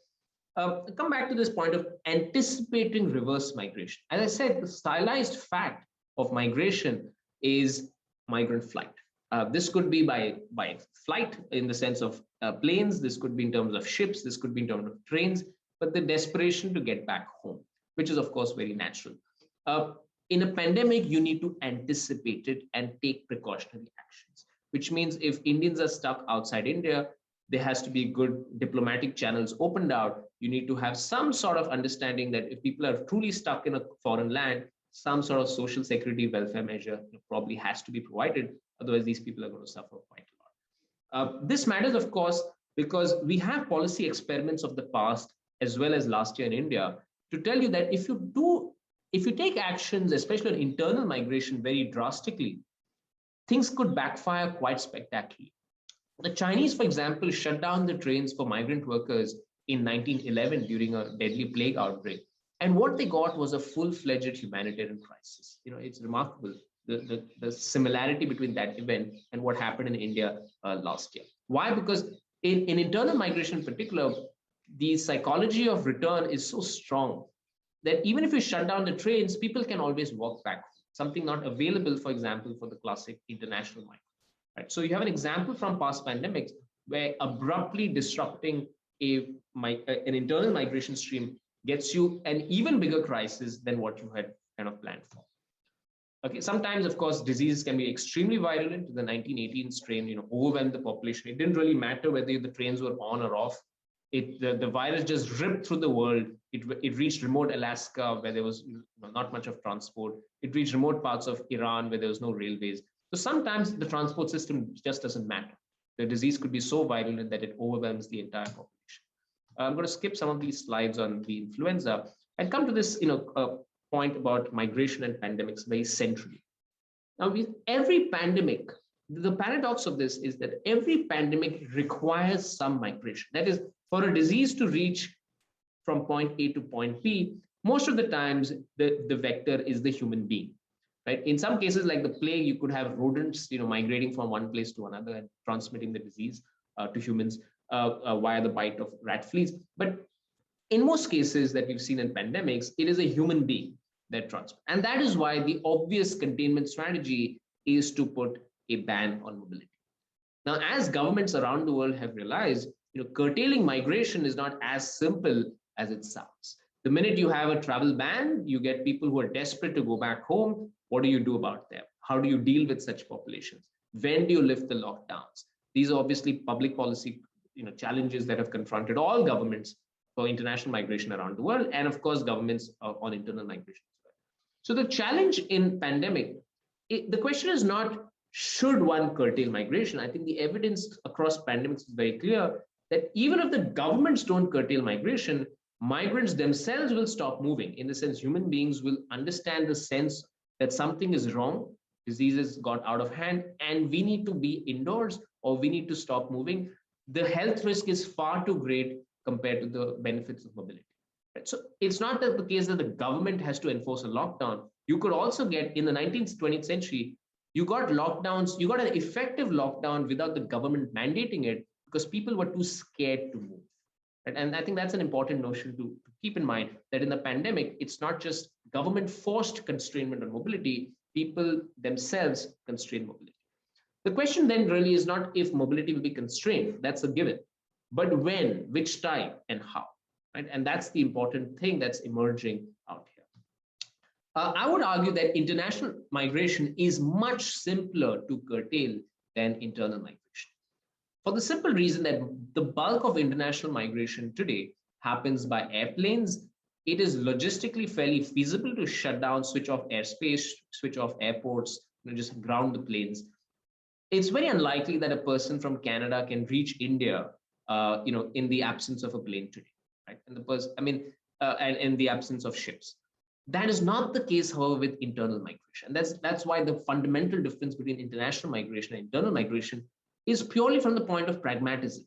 Come back to this point of anticipating reverse migration. As I said, the stylized fact of migration is migrant flight. This could be by flight in the sense of planes. This could be in terms of ships. This could be in terms of trains. But the desperation to get back home, which is of course very natural. In a pandemic, you need to anticipate it and take precautionary actions, which means if Indians are stuck outside India, there has to be good diplomatic channels opened out. You need to have some sort of understanding that if people are truly stuck in a foreign land, some sort of social security welfare measure probably has to be provided. Otherwise, these people are going to suffer quite a lot. This matters, of course, because we have policy experiments of the past as well as last year in India to tell you that if you take actions, especially on internal migration, very drastically, things could backfire quite spectacularly. The Chinese, for example, shut down the trains for migrant workers in 1911 during a deadly plague outbreak. And what they got was a full-fledged humanitarian crisis. It's remarkable, the similarity between that event and what happened in India last year. Why? Because in internal migration in particular, the psychology of return is so strong that even if you shut down the trains, people can always walk back, something not available, for example, for the classic international migrant. Right? So you have an example from past pandemics where abruptly disrupting an internal migration stream gets you an even bigger crisis than what you had kind of planned for. Okay, sometimes, of course, diseases can be extremely virulent. The 1918 strain, overwhelmed the population. It didn't really matter whether the trains were on or off. The virus just ripped through the world. It reached remote Alaska where there was not much of transport. It reached remote parts of Iran where there was no railways. So sometimes the transport system just doesn't matter. The disease could be so virulent that it overwhelms the entire population. I'm going to skip some of these slides on the influenza and come to this point about migration and pandemics very centrally. Now, every pandemic, the paradox of this is that every pandemic requires some migration. That is, for a disease to reach from point A to point B, most of the times the vector is the human being. Right? In some cases, like the plague, you could have rodents, migrating from one place to another and transmitting the disease to humans via the bite of rat fleas. But in most cases that we've seen in pandemics, it is a human being that transmits. And that is why the obvious containment strategy is to put a ban on mobility. Now, as governments around the world have realized, curtailing migration is not as simple as it sounds. The minute you have a travel ban, you get people who are desperate to go back home. What do you do about them? How do you deal with such populations? When do you lift the lockdowns? These are obviously public policy challenges that have confronted all governments for international migration around the world, and of course, governments on internal migration as well. So the challenge in pandemic, the question is not should one curtail migration. I think the evidence across pandemics is very clear that even if the governments don't curtail migration, migrants themselves will stop moving. In the sense, human beings will understand the sense that something is wrong, diseases got out of hand, and we need to be indoors or we need to stop moving. The health risk is far too great compared to the benefits of mobility. Right? So it's not that the case that the government has to enforce a lockdown. You could also get, in the 19th, 20th century, you got lockdowns, you got an effective lockdown without the government mandating it because people were too scared to move. Right? And I think that's an important notion to keep in mind, that in the pandemic, it's not just government-forced constrainment on mobility, people themselves constrain mobility. The question then really is not if mobility will be constrained, that's a given, but when, which type, and how. Right? And that's the important thing that's emerging out here. I would argue that international migration is much simpler to curtail than internal migration. For the simple reason that the bulk of international migration today happens by airplanes. It is logistically fairly feasible to shut down, switch off airspace, switch off airports, just ground the planes. It's very unlikely that a person from Canada can reach India, in the absence of a plane today, right? And and in the absence of ships. That is not the case, however, with internal migration. That's why the fundamental difference between international migration and internal migration is purely from the point of pragmatism.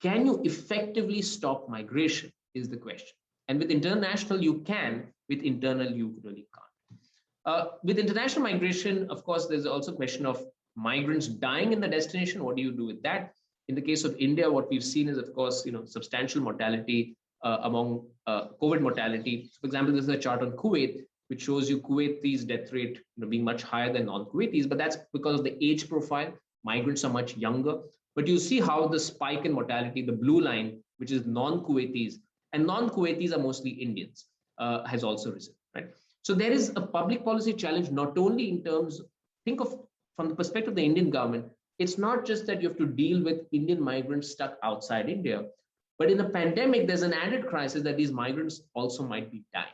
Can you effectively stop migration is the question. And with international, you can. With internal, you really can't. With international migration, of course, there's also a question of migrants dying in the destination. What do you do with that? In the case of India, what we've seen is, of course, substantial mortality among COVID mortality. For example, this is a chart on Kuwait, which shows you Kuwaitis' death rate being much higher than non-Kuwaitis, but that's because of the age profile. Migrants are much younger. But you see how the spike in mortality, the blue line, which is non-Kuwaitis, and non-Kuwaitis are mostly Indians, has also risen, right? So there is a public policy challenge, not only in terms, think of from the perspective of the Indian government, it's not just that you have to deal with Indian migrants stuck outside India, but in a pandemic, there's an added crisis that these migrants also might be dying,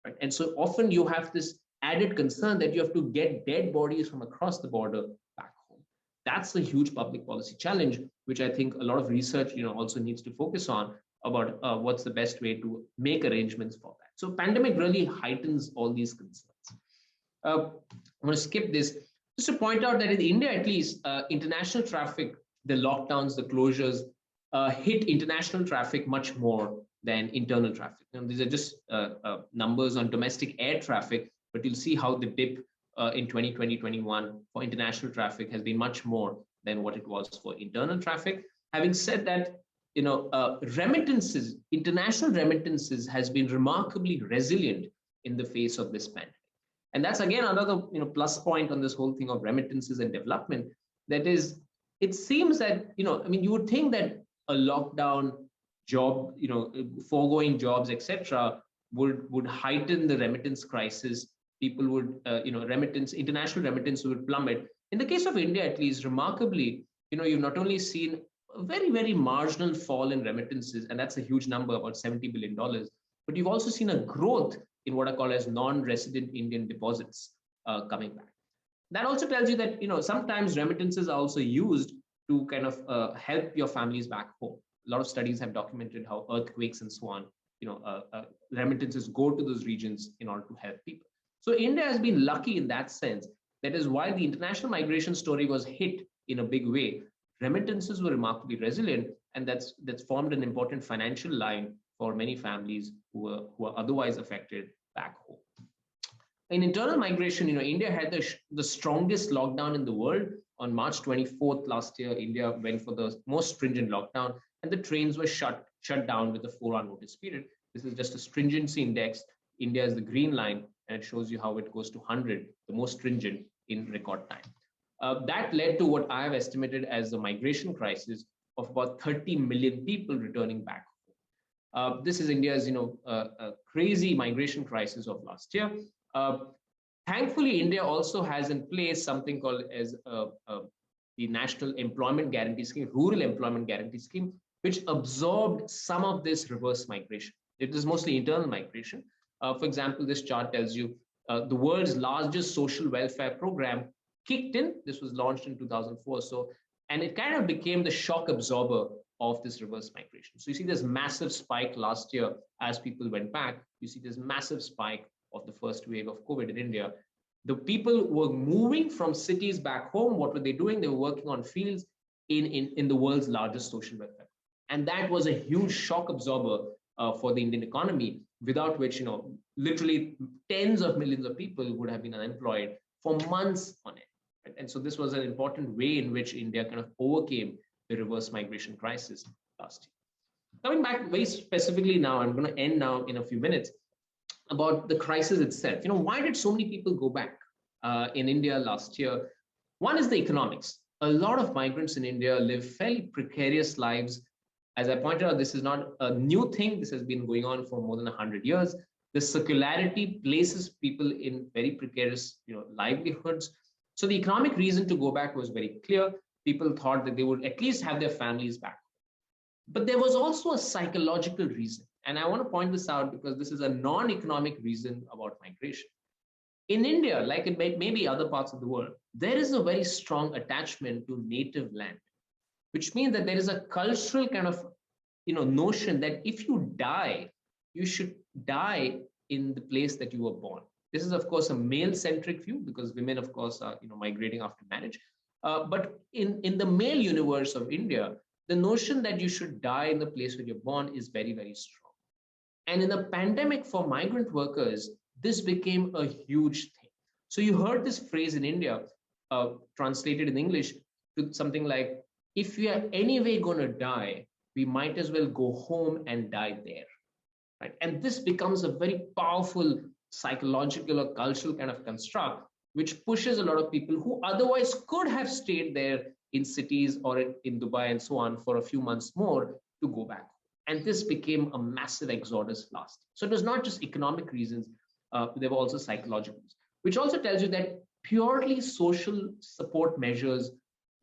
right? And so often you have this added concern that you have to get dead bodies from across the border back home. That's a huge public policy challenge, which I think a lot of research, also needs to focus on about what's the best way to make arrangements for that. So pandemic really heightens all these concerns. I'm going to skip this just to point out that in India, at least, international traffic, the lockdowns, the closures, hit international traffic much more than internal traffic. And these are just numbers on domestic air traffic, but you'll see how the dip in 2020-21 for international traffic has been much more than what it was for internal traffic. Having said that, remittances, international remittances has been remarkably resilient in the face of this pandemic. And that's again another plus point on this whole thing of remittances and development. That is, it seems that you would think that a lockdown, job, foregoing jobs, etc., would heighten the remittance crisis. People would, international remittance would plummet. In the case of India, at least, remarkably, you've not only seen a very, very marginal fall in remittances, and that's a huge number, about $70 billion, but you've also seen a growth in what are called as non-resident Indian deposits coming back. That also tells you that, sometimes remittances are also used to kind of help your families back home. A lot of studies have documented how earthquakes and so on, remittances go to those regions in order to help people. So India has been lucky in that sense. That is why the international migration story was hit in a big way. Remittances were remarkably resilient, and that's formed an important financial line for many families who are otherwise affected back home. In internal migration, India had the strongest lockdown in the world. On March 24th last year, India went for the most stringent lockdown, and the trains were shut down with a 4-hour notice period. This is just a stringency index. India is the green line, and it shows you how it goes to 100, the most stringent, in record time. That led to what I have estimated as the migration crisis of about 30 million people returning back home. This is India's, crazy migration crisis of last year. Thankfully, India also has in place something called as the National Employment Guarantee Scheme, Rural Employment Guarantee Scheme, which absorbed some of this reverse migration. It is mostly internal migration. For example, this chart tells you the world's largest social welfare program kicked in. This was launched in 2004. And it kind of became the shock absorber of this reverse migration. So you see this massive spike last year as people went back. You see this massive spike of the first wave of COVID in India. The people were moving from cities back home. What were they doing? They were working on fields in the world's largest social welfare. And that was a huge shock absorber for the Indian economy, without which, literally tens of millions of people would have been unemployed for months on end. Right? And so this was an important way in which India kind of overcame the reverse migration crisis last year. Coming back very specifically now, I'm going to end now in a few minutes about the crisis itself. Why did so many people go back in India last year? One is the economics. A lot of migrants in India live fairly precarious lives. As I pointed out, this is not a new thing. This has been going on for more than 100 years. The circularity places people in very precarious, livelihoods. So the economic reason to go back was very clear. People thought that they would at least have their families back. But there was also a psychological reason. And I want to point this out because this is a non-economic reason about migration. In India, like in maybe other parts of the world, there is a very strong attachment to native land, which means that there is a cultural kind of, notion that if you die, you should die in the place that you were born. This is, of course, a male-centric view because women, of course, are migrating after marriage. But in the male universe of India, the notion that you should die in the place where you're born is very, very strong. And in the pandemic for migrant workers, this became a huge thing. So you heard this phrase in India, translated in English to something like, if we are anyway going to die, we might as well go home and die there. Right? And this becomes a very powerful psychological or cultural kind of construct, which pushes a lot of people who otherwise could have stayed there in cities or in Dubai and so on for a few months more to go back. And this became a massive exodus last year. So it was not just economic reasons, there were also psychological reasons, which also tells you that purely social support measures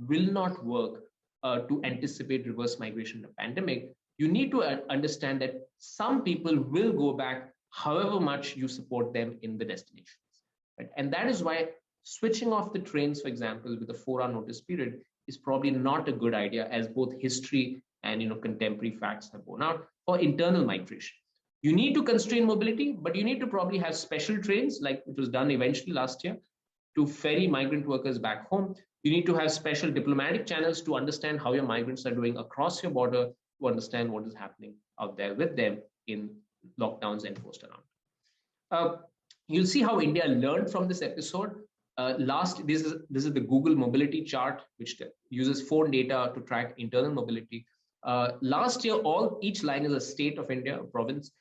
will not work to anticipate reverse migration in a pandemic. You need to understand that some people will go back however much you support them in the destinations. Right? And that is why switching off the trains, for example, with a 4-hour notice period is probably not a good idea, as both history and contemporary facts have borne out for internal migration. You need to constrain mobility, but you need to probably have special trains, like it was done eventually last year, to ferry migrant workers back home. You need to have special diplomatic channels to understand how your migrants are doing across your border, to understand what is happening out there with them in lockdowns enforced around. You'll see how India learned from this episode. This is the Google mobility chart, which uses phone data to track internal mobility. Last year, each line is a state of India, a province.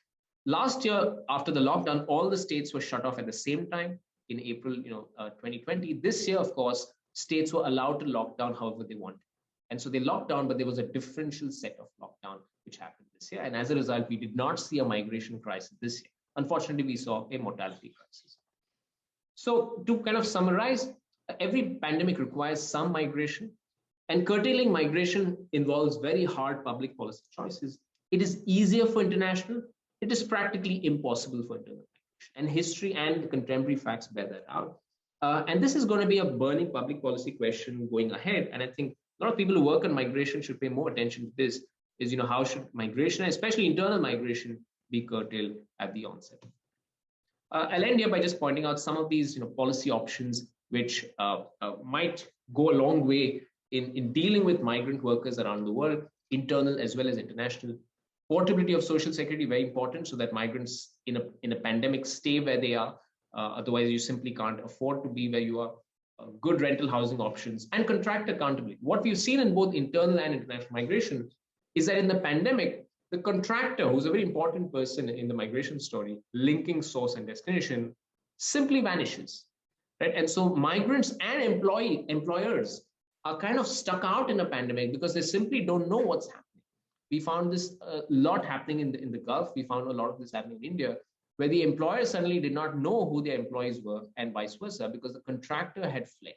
Last year, after the lockdown, all the states were shut off at the same time in April 2020. This year, of course, states were allowed to lock down however they wanted. And so they locked down, but there was a differential set of lockdown which happened this year. And as a result, we did not see a migration crisis this year. Unfortunately, we saw a mortality crisis. So to kind of summarize, every pandemic requires some migration, and curtailing migration involves very hard public policy choices. It is easier for international. It is practically impossible for internal migration. And history and contemporary facts bear that out. And this is going to be a burning public policy question going ahead. And I think a lot of people who work on migration should pay more attention to this, is how should migration, especially internal migration, be curtailed at the onset. I'll end here by just pointing out some of these policy options which might go a long way in dealing with migrant workers around the world, internal as well as international. Portability of social security, very important, so that migrants in a pandemic stay where they are. Otherwise, you simply can't afford to be where you are. Good rental housing options, and contractor accountability. What we've seen in both internal and international migration is that in the pandemic, the contractor, who's a very important person in the migration story, linking source and destination, simply vanishes. Right? And so migrants and employers are kind of stuck out in a pandemic because they simply don't know what's happening. We found this a lot happening in the Gulf. We found a lot of this happening in India, where the employer suddenly did not know who their employees were, and vice versa, because the contractor had fled.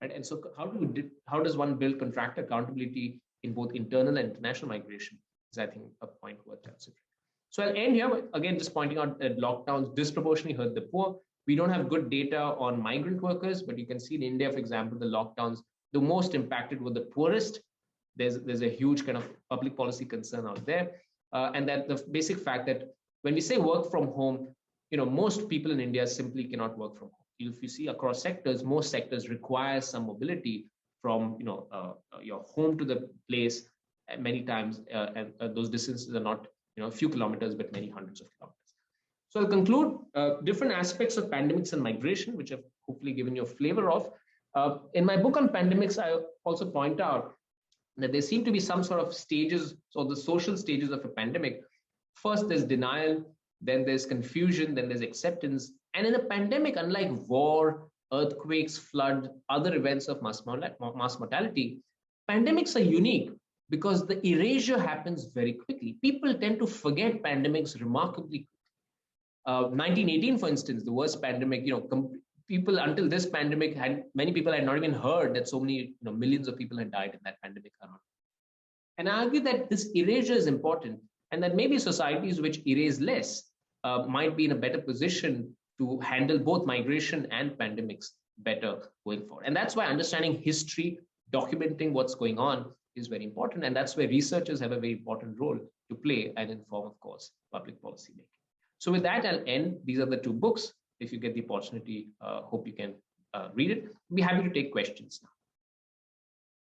Right? And so how does one build contractor accountability in both internal and international migration is, I think, a point worth considering. So I'll end here, again, just pointing out that lockdowns disproportionately hurt the poor. We don't have good data on migrant workers, but you can see in India, for example, the lockdowns, the most impacted were the poorest. There's a huge kind of public policy concern out there. And that the basic fact that when we say work from home, most people in India simply cannot work from home. If you see across sectors, most sectors require some mobility from your home to the place many times, and those distances are not a few kilometers, but many hundreds of kilometers. So I'll conclude different aspects of pandemics and migration, which I've hopefully given you a flavor of. In my book on pandemics, I also point out that there seem to be some sort of stages, so the social stages of a pandemic. First, there's denial, then there's confusion, then there's acceptance. And in a pandemic, unlike war, earthquakes, flood, other events of mass mortality, pandemics are unique because the erasure happens very quickly. People tend to forget pandemics remarkably quickly. 1918, for instance, the worst pandemic, people until this pandemic many people had not even heard that so many millions of people had died in that pandemic. And I argue that this erasure is important, and that maybe societies which erase less might be in a better position to handle both migration and pandemics better going forward. And that's why understanding history, documenting what's going on is very important. And that's where researchers have a very important role to play and inform, of course, public policy making. So with that, I'll end. These are the two books. If you get the opportunity, hope you can read it. I'll be happy to take questions now.